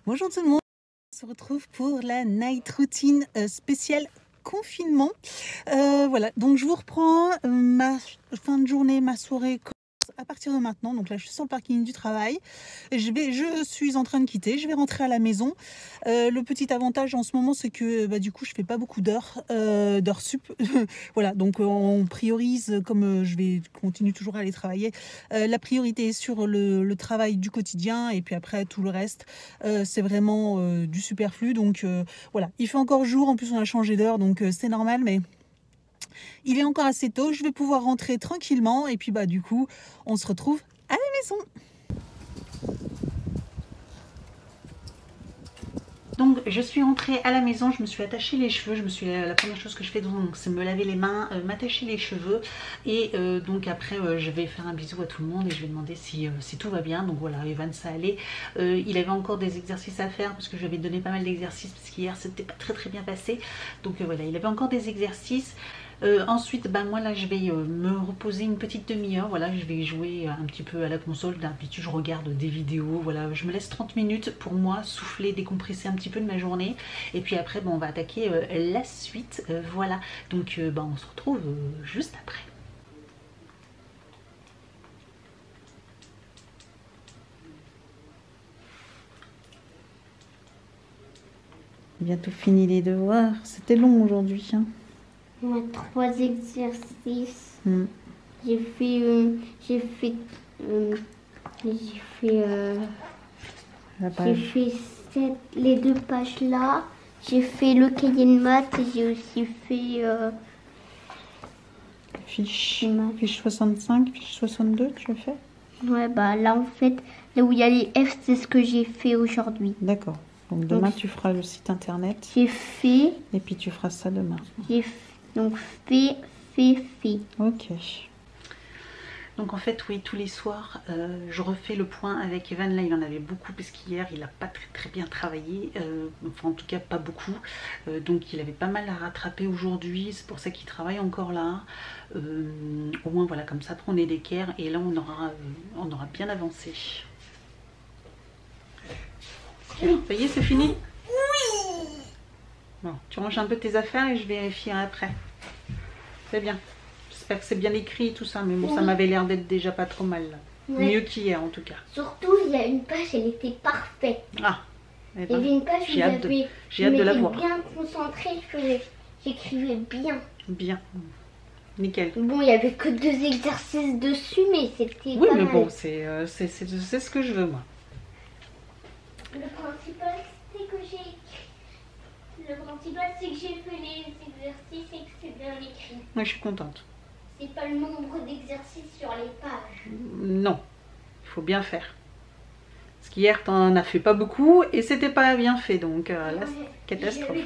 Bonjour tout le monde, on se retrouve pour la night routine spéciale confinement. Voilà, donc je vous reprends ma fin de journée, ma soirée à partir de maintenant. Donc là je suis sur le parking du travail, je suis en train de quitter, je vais rentrer à la maison. Le petit avantage en ce moment c'est que du coup je fais pas beaucoup d'heures sup. Voilà, donc on priorise, comme je continue toujours à aller travailler, la priorité est sur le travail du quotidien, et puis après tout le reste c'est vraiment du superflu. Donc voilà, il fait encore jour, en plus on a changé d'heure, donc c'est normal, mais il est encore assez tôt, je vais pouvoir rentrer tranquillement, et puis du coup on se retrouve à la maison. Donc je suis rentrée à la maison, je me suis attaché les cheveux, la première chose que je fais donc c'est me laver les mains, m'attacher les cheveux, et donc après je vais faire un bisou à tout le monde et je vais demander si tout va bien. Donc voilà, Evan ça allait, il avait encore des exercices à faire parce que je lui avais donné pas mal d'exercices parce qu'hier c'était pas très bien passé, donc voilà, il avait encore des exercices. Ensuite moi là je vais me reposer une petite demi-heure. Voilà, je vais jouer un petit peu à la console. D'habitude je regarde des vidéos, voilà, je me laisse 30 minutes pour moi souffler, décompresser un petit peu de ma journée, et puis après on va attaquer la suite. Voilà, donc on se retrouve juste après. Bientôt fini les devoirs, c'était long aujourd'hui hein. Ouais, 3 exercices. J'ai fait les 2 pages là. J'ai fait le cahier de maths et j'ai aussi fait fiche 65, fiche 62, tu as fait? Ouais, là en fait, là où il y a les F, c'est ce que j'ai fait aujourd'hui. D'accord. Donc demain tu feras le site internet. J'ai fait. Et puis tu feras ça demain. J'ai donc fait. Ok. Donc en fait oui, tous les soirs je refais le point avec Evan. Là il en avait beaucoup parce qu'hier il n'a pas très bien travaillé, enfin en tout cas pas beaucoup, donc il avait pas mal à rattraper aujourd'hui, c'est pour ça qu'il travaille encore là. Au moins voilà, comme ça après on est d'équerre et là on aura bien avancé. Ça y est, c'est fini? Oui. Bon, tu ranges un peu tes affaires et je vérifierai après. C'est bien. J'espère que c'est bien écrit et tout ça, mais bon, ça m'avait l'air d'être déjà pas trop mal là. Ouais. Mieux qu'hier en tout cas. Surtout, il y a une page, elle était parfaite. Ah, il y avait une page où j'ai hâte de la voir. Bien concentrée, j'écrivais bien. Bien. Nickel. Bon, il n'y avait que 2 exercices dessus, mais c'était oui, pas mais mal. Bon, c'est ce que je veux moi. Le principal, c'est que j'ai fait les exercices et que c'est bien écrit. Moi, je suis contente. C'est pas le nombre d'exercices sur les pages. Non, il faut bien faire. Parce qu'hier, t'en as fait pas beaucoup et c'était pas bien fait, donc là, c'est catastrophe.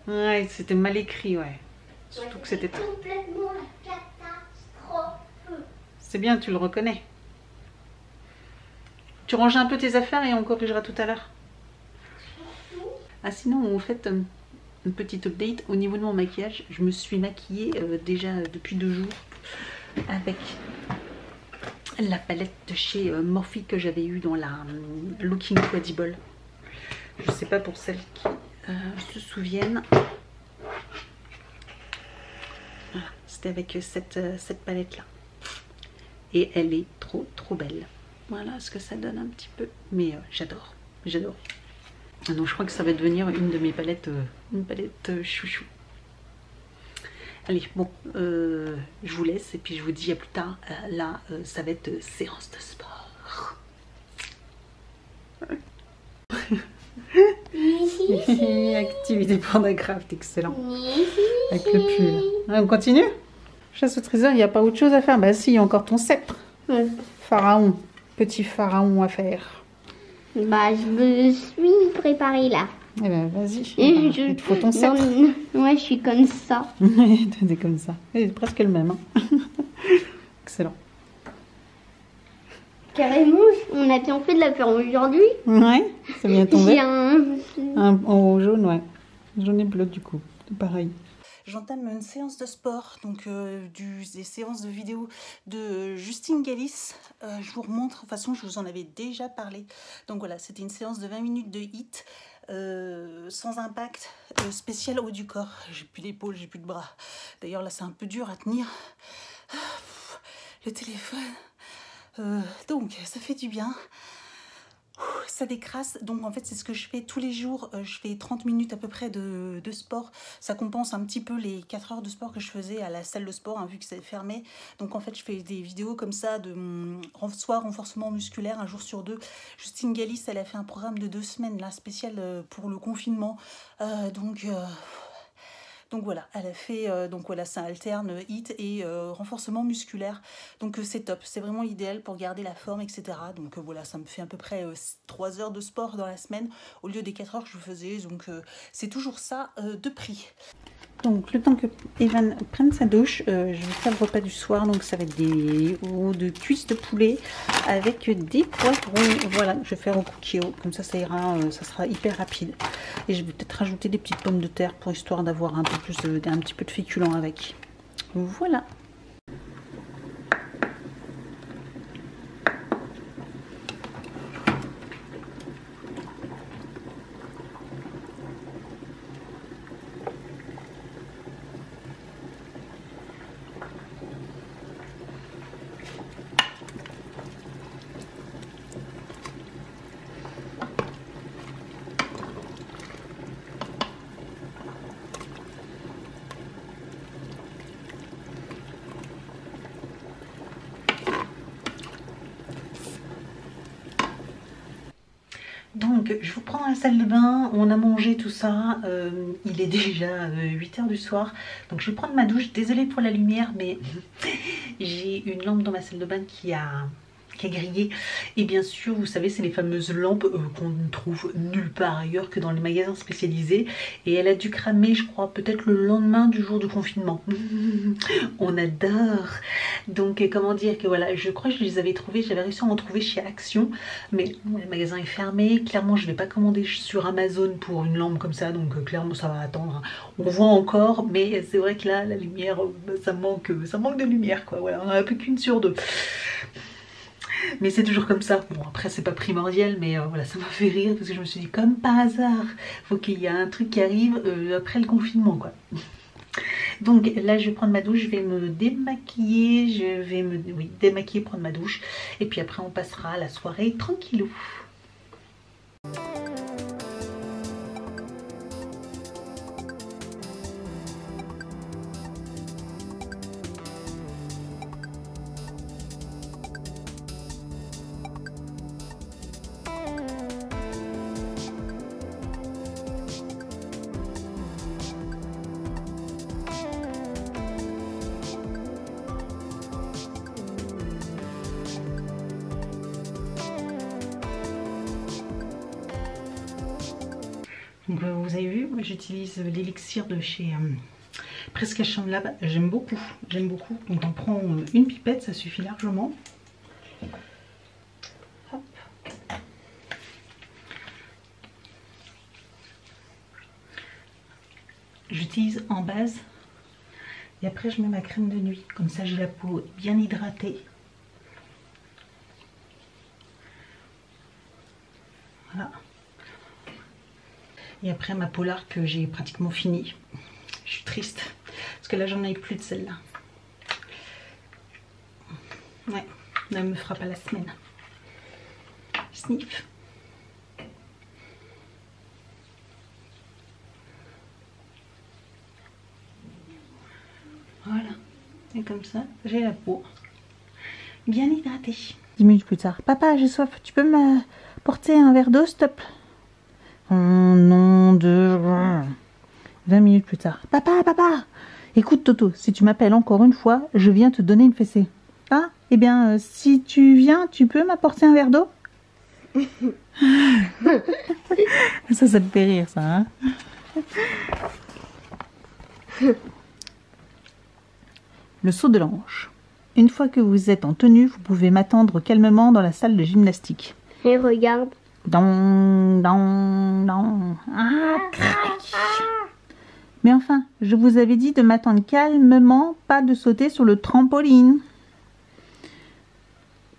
Ouais, c'était mal écrit, ouais. Surtout que c'était complètement la catastrophe. C'est bien, tu le reconnais. Tu ranges un peu tes affaires et on corrigera tout à l'heure. Ah sinon, en fait, une petite update au niveau de mon maquillage. Je me suis maquillée déjà depuis 2 jours avec la palette de chez Morphe que j'avais eue dans la Looking Incredible. Je sais pas pour celles qui se souviennent. Voilà, c'était avec cette palette là. Et elle est trop belle. Voilà ce que ça donne un petit peu. Mais j'adore. Donc je crois que ça va devenir une de mes palettes, une palette chouchou. Allez, bon, je vous laisse et puis je vous dis à plus tard. Là, ça va être séance de sport. Activité pornographe, excellent. Avec le pull. On continue? Chasse au trésor, il n'y a pas autre chose à faire? Bah si, il y a encore ton sceptre. Pharaon, petit pharaon à faire. Je me suis préparée là. Eh ben vas-y, il te faut ton sceptre. Ouais, je suis comme ça. T'es comme ça. C'est presque le même. Hein. Excellent. Carrément, on a bien fait de la faire aujourd'hui. Ouais, c'est bien tombé. J'ai un en jaune, ouais. Jaune et bleu du coup, c'est pareil. j'entame une séance de sport, donc des séances de vidéo de Justine Galis. Je vous remontre, de toute façon je vous en avais déjà parlé. Donc voilà, c'était une séance de 20 minutes de HIIT, sans impact, spécial haut du corps. J'ai plus d'épaule, j'ai plus de bras. D'ailleurs là c'est un peu dur à tenir. Le téléphone. Donc ça fait du bien. Ça décrasse, donc en fait c'est ce que je fais tous les jours. Je fais 30 minutes à peu près de sport. Ça compense un petit peu les 4 heures de sport que je faisais à la salle de sport, hein, vu que c'est fermé. Donc en fait je fais des vidéos comme ça de soit renforcement musculaire un jour sur 2. Justine Galis, elle a fait un programme de 2 semaines là, spécial pour le confinement. Donc voilà, elle a fait, donc voilà, ça alterne HIIT et renforcement musculaire. Donc c'est top, c'est vraiment idéal pour garder la forme, etc. Donc voilà, ça me fait à peu près 3 heures de sport dans la semaine au lieu des 4 heures que je faisais. Donc c'est toujours ça de prix. Donc le temps que Evan prenne sa douche, je vais faire le repas du soir. Donc ça va être des hauts de cuisses de poulet avec des poivrons. Voilà, je vais faire au cookie-o. Comme ça ira, ça sera hyper rapide. Et je vais peut-être rajouter des petites pommes de terre pour histoire d'avoir un peu plus un petit peu de féculent avec. Voilà. Donc je vous prends dans la salle de bain, on a mangé tout ça, il est déjà 8 h du soir, donc je vais prendre ma douche. Désolée pour la lumière, mais j'ai une lampe dans ma salle de bain qui a grillé, et bien sûr vous savez c'est les fameuses lampes qu'on ne trouve nulle part ailleurs que dans les magasins spécialisés, et elle a dû cramer je crois peut-être le lendemain du jour de confinement. On adore. Donc comment dire que voilà, je crois que je les avais trouvées, j'avais réussi à en trouver chez Action, mais le magasin est fermé. Clairement je ne vais pas commander sur Amazon pour une lampe comme ça, donc clairement ça va attendre. On voit encore, mais c'est vrai que là la lumière, ça manque de lumière quoi. Voilà, on n'en a plus qu'une sur 2. Mais c'est toujours comme ça. Bon après c'est pas primordial, mais voilà, ça m'a fait rire parce que je me suis dit comme par hasard, faut qu'il y ait un truc qui arrive après le confinement quoi. Donc là je vais prendre ma douche, je vais me démaquiller, je vais me démaquiller, prendre ma douche, et puis après on passera à la soirée tranquillou. Donc vous avez vu, moi j'utilise l'élixir de chez Prescation Lab, j'aime beaucoup. Donc on prend une pipette, ça suffit largement. Hop. J'utilise en base et après je mets ma crème de nuit, comme ça j'ai la peau bien hydratée. Voilà. Et après ma polar que j'ai pratiquement fini. Je suis triste parce que là j'en ai plus de celle-là. Ouais, elle me fera pas la semaine. Sniff. Voilà. Et comme ça, j'ai la peau bien hydratée. 10 minutes plus tard. Papa, j'ai soif. Tu peux me porter un verre d'eau, s'il te plaît? Oh non de... 20 minutes plus tard. Papa, papa, écoute Toto, si tu m'appelles encore une fois, je viens te donner une fessée. Ah, eh bien, si tu viens, tu peux m'apporter un verre d'eau? Ça te fait rire, ça, hein? Le saut de l'ange. Une fois que vous êtes en tenue, vous pouvez m'attendre calmement dans la salle de gymnastique. Et regarde. Don, don, don. Ah, Mais enfin, je vous avais dit de m'attendre calmement, pas de sauter sur le trampoline.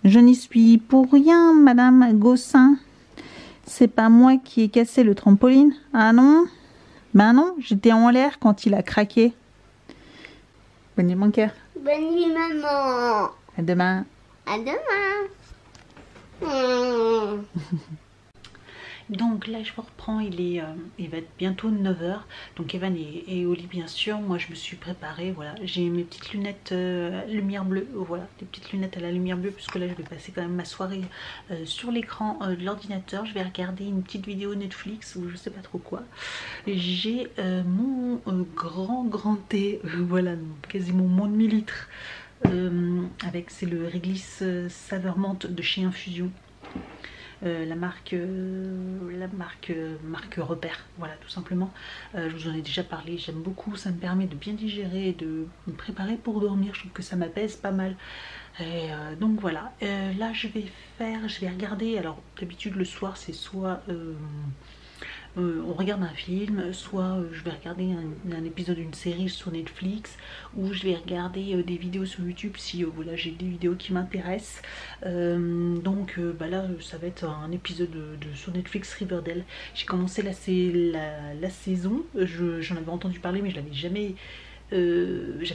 Je n'y suis pour rien, Madame Gossin. C'est pas moi qui ai cassé le trampoline. Ah non? Ben non, j'étais en l'air quand il a craqué. Bonne nuit, mon cœur. Bonne nuit, maman. À demain. À demain. Donc là je vous reprends, il va être bientôt 9 h. Donc Evan est au lit bien sûr. Moi je me suis préparée, voilà. J'ai mes petites lunettes lumière bleue, voilà, des petites lunettes à la lumière bleue, puisque là je vais passer quand même ma soirée sur l'écran de l'ordinateur. Je vais regarder une petite vidéo Netflix ou je sais pas trop quoi. J'ai mon grand thé, voilà, quasiment mon demi-litre. C'est le réglisse saveur menthe de chez Infusion. La marque Repère, voilà, tout simplement. Je vous en ai déjà parlé, j'aime beaucoup, ça me permet de bien digérer et de me préparer pour dormir. Je trouve que ça m'apaise pas mal. Et donc voilà, là je vais regarder. Alors d'habitude le soir c'est soit on regarde un film, soit je vais regarder un épisode d'une série sur Netflix, ou je vais regarder des vidéos sur YouTube si voilà, j'ai des vidéos qui m'intéressent. Donc là ça va être un épisode sur Netflix, Riverdale. J'ai commencé la saison, j'en avais entendu parler mais je l'avais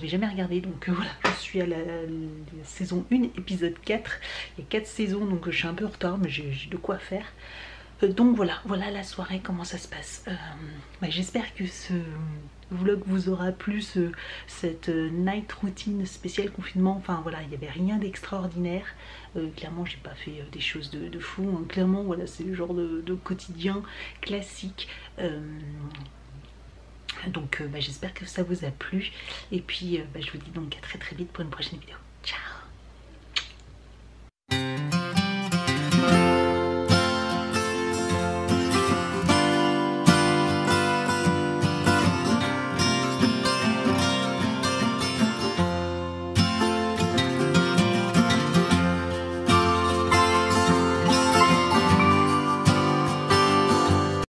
jamais regardé, donc voilà, je suis à la saison 1 épisode 4. Il y a 4 saisons, donc je suis un peu en retard mais j'ai de quoi faire. Donc voilà la soirée, comment ça se passe. J'espère que ce vlog vous aura plu, cette night routine spéciale confinement. Enfin voilà, il n'y avait rien d'extraordinaire. Clairement j'ai pas fait des choses de fou, hein. Clairement voilà, c'est le genre de quotidien classique. Donc j'espère que ça vous a plu. Et puis je vous dis donc à très vite pour une prochaine vidéo.